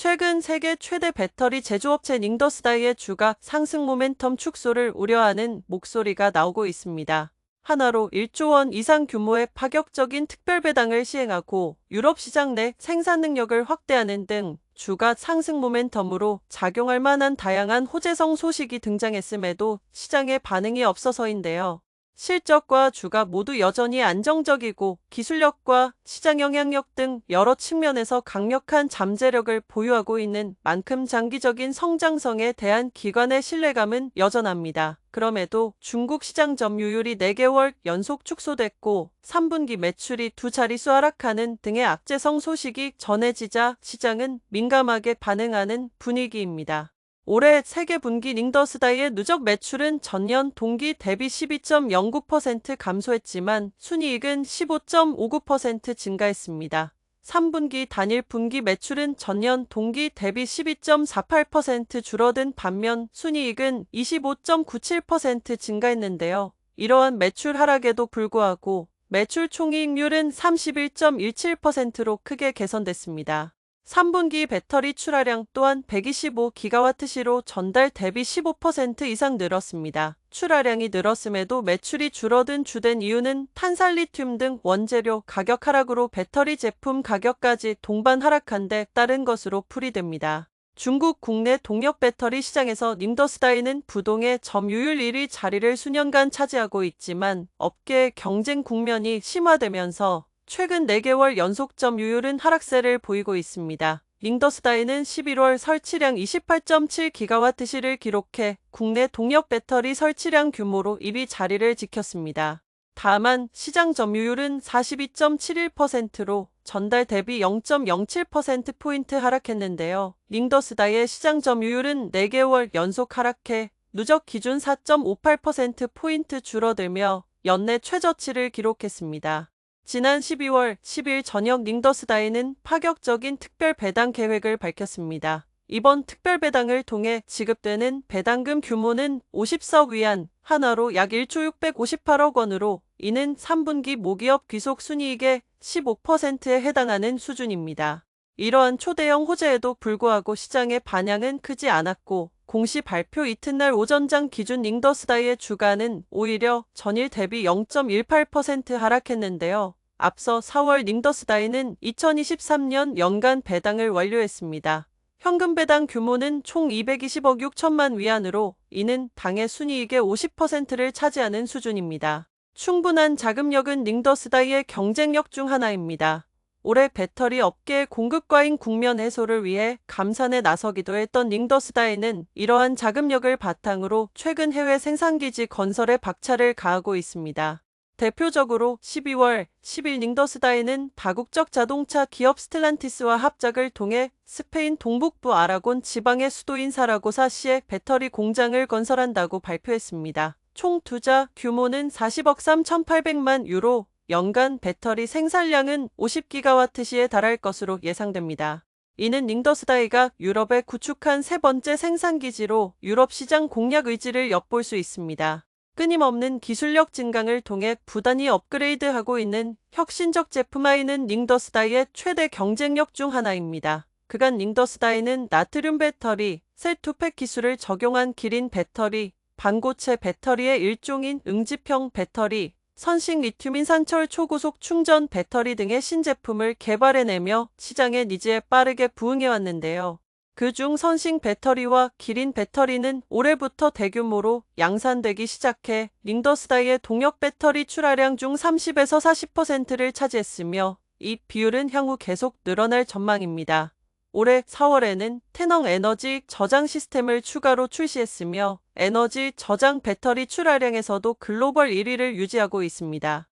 최근 세계 최대 배터리 제조업체 닝더스다이의 주가 상승 모멘텀 축소를 우려하는 목소리가 나오고 있습니다. 하나로 1조 원 이상 규모의 파격적인 특별 배당을 시행하고 유럽 시장 내 생산 능력을 확대하는 등 주가 상승 모멘텀으로 작용할 만한 다양한 호재성 소식이 등장했음에도 시장의 반응이 없어서인데요. 실적과 주가 모두 여전히 안정적이고 기술력과 시장 영향력 등 여러 측면에서 강력한 잠재력을 보유하고 있는 만큼 장기적인 성장성에 대한 기관의 신뢰감은 여전합니다. 그럼에도 중국 시장 점유율이 4개월 연속 축소됐고 3분기 매출이 두 자릿수 하락하는 등의 악재성 소식이 전해지자 시장은 민감하게 반응하는 분위기입니다. 올해 세계 분기 닝더스다이의 누적 매출은 전년 동기 대비 12.09% 감소했지만 순이익은 15.59% 증가했습니다. 3분기 단일 분기 매출은 전년 동기 대비 12.48% 줄어든 반면 순이익은 25.97% 증가했는데요. 이러한 매출 하락에도 불구하고 매출 총이익률은 31.17%로 크게 개선됐습니다. 3분기 배터리 출하량 또한 125GWh로 전달 대비 15% 이상 늘었습니다. 출하량이 늘었음에도 매출이 줄어든 주된 이유는 탄산리튬 등 원재료 가격 하락으로 배터리 제품 가격까지 동반 하락한 데 따른 것으로 풀이됩니다. 중국 국내 동력 배터리 시장에서 닝더스다이는 부동의 점유율 1위 자리를 수년간 차지하고 있지만 업계의 경쟁 국면이 심화되면서 최근 4개월 연속 점유율은 하락세를 보이고 있습니다. 닝더스다이는 11월 설치량 28.7GWh를 기록해 국내 동력 배터리 설치량 규모로 1위 자리를 지켰습니다. 다만 시장 점유율은 42.71%로 전달 대비 0.07%포인트 하락했는데요. 닝더스다이의 시장 점유율은 4개월 연속 하락해 누적 기준 4.58%포인트 줄어들며 연내 최저치를 기록했습니다. 지난 12월 10일 저녁 닝더스다이는 파격적인 특별 배당 계획을 밝혔습니다. 이번 특별 배당을 통해 지급되는 배당금 규모는 50석 위안, 한화로 약 1조 658억 원으로 이는 3분기 모기업 귀속 순이익의 15%에 해당하는 수준입니다. 이러한 초대형 호재에도 불구하고 시장의 반향은 크지 않았고 공시 발표 이튿날 오전장 기준 닝더스다이의 주가는 오히려 전일 대비 0.18% 하락했는데요. 앞서 4월 닝더스다이는 2023년 연간 배당을 완료했습니다. 현금 배당 규모는 총 220억 6천만 위안으로 이는 당의 순이익의 50%를 차지하는 수준입니다. 충분한 자금력은 닝더스다이의 경쟁력 중 하나입니다. 올해 배터리 업계의 공급 과잉 국면 해소를 위해 감산에 나서기도 했던 닝더스다이는 이러한 자금력을 바탕으로 최근 해외 생산기지 건설에 박차를 가하고 있습니다. 대표적으로 12월 10일 닝더스다이는 다국적 자동차 기업 스텔란티스와 합작을 통해 스페인 동북부 아라곤 지방의 수도인 사라고사시에 배터리 공장을 건설한다고 발표했습니다. 총 투자 규모는 40억 3,800만 유로, 연간 배터리 생산량은 50GWh에 달할 것으로 예상됩니다. 이는 닝더스다이가 유럽에 구축한 세 번째 생산기지로 유럽 시장 공략 의지를 엿볼 수 있습니다. 끊임없는 기술력 증강을 통해 부단히 업그레이드하고 있는 혁신적 제품아이는 닝더스다이의 최대 경쟁력 중 하나입니다. 그간 닝더스다이는 나트륨 배터리, 셀2팩 기술을 적용한 기린 배터리, 반고체 배터리의 일종인 응집형 배터리, 선식 리튬 인산철 초고속 충전 배터리 등의 신제품을 개발해내며 시장의 니즈에 빠르게 부응해왔는데요. 그중 선식 배터리와 기린 배터리는 올해부터 대규모로 양산되기 시작해 닝더스다이의 동력 배터리 출하량 중 30에서 40%를 차지했으며 이 비율은 향후 계속 늘어날 전망입니다. 올해 4월에는 태능 에너지 저장 시스템을 추가로 출시했으며 에너지 저장 배터리 출하량에서도 글로벌 1위를 유지하고 있습니다.